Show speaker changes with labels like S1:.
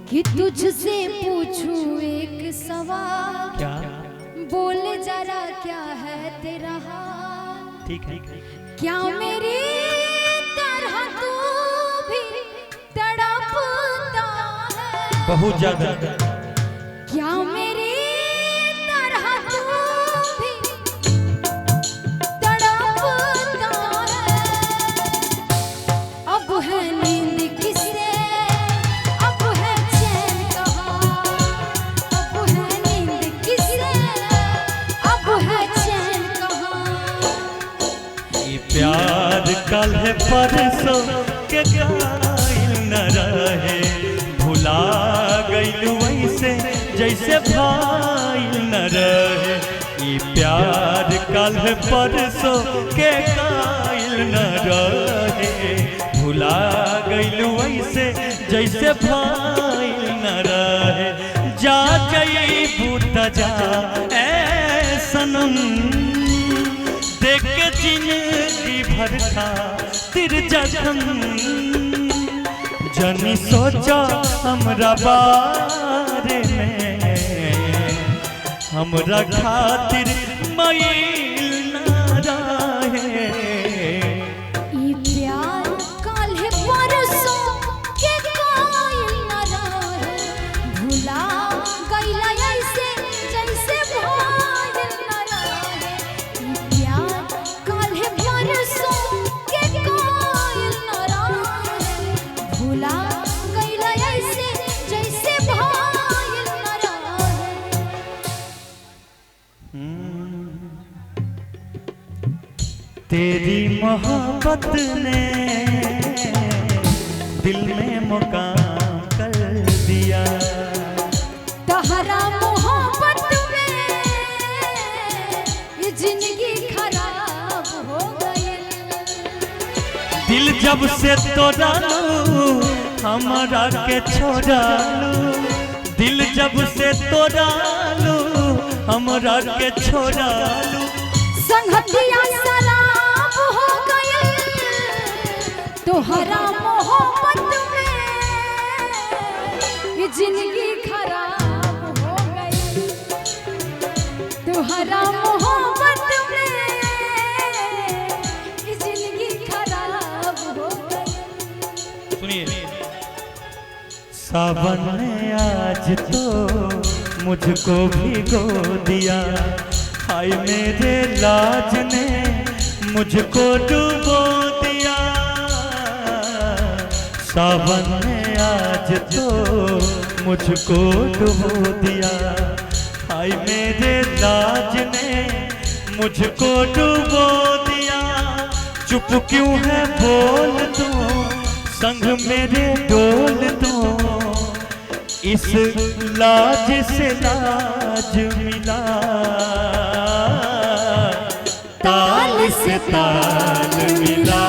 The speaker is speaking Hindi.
S1: कि तुझसे पूछूं एक सवाल,
S2: क्या?
S1: बोल जरा क्या है तेरा हाल।
S2: ठीक है।
S1: क्या मेरी तरह तू भी तड़पता है?
S2: बहुत ज्यादा।
S1: क्या मेरी तरह तू भी तड़पता है? अब है नींद किसे, अब है चैन कहाँ? अब है नींद किसे, अब है चैन कहाँ?
S2: ये प्यार कल है परसों के कायल न रहे, भुला गइलू वैसे जैसे भाईल न रहे। ये प्यार कल है परसों के कायल न रहे, भुला गइलू वैसे जैसे भाईल न रहे। जा जइबू त जा ए सनम, देख के जिंदगी भर खातिर जखम। जनी सोचा हमरा बारे में, हमरा खातिर मैल न रहे।
S1: ई प्यार काल्हे परसों के कायल न रहे, भुला गइला ऐसे जैसे भाईल न रहे। ई प्यार काल्हे परसों के कायल न रहे, भुला गइला ऐसे जैसे भाईल न रहे।
S2: तेरी मोहब्बत ने दिल में मुकाम कर दिया।
S1: तहरा मोहब्बत में ये जिंदगी खराब हो गई।
S2: दिल जब से तोड़ा लू हमारा के छोड़ा लू, दिल जब से तोड़ा लू हमारा के छोड़ा लू।
S1: संगतिया शराब हो गई तोहरा मोहब्बत में ये जिंदगी खराब हो गई। तोहरा मोहब्बत में ये जिंदगी खराब हो गई।
S2: सुनिए। सावन ने आज तो मुझको भिगो दिया, हाय मेरे लाज ने मुझको डुबो दिया। सावन ने आज तो मुझको डुबो दिया, हाय मेरे लाज ने मुझको डुबो दिया। चुप क्यों है बोल दो, संग मेरे डोल दो, इस लाज से लाज मिला। ताल से ताल मिला।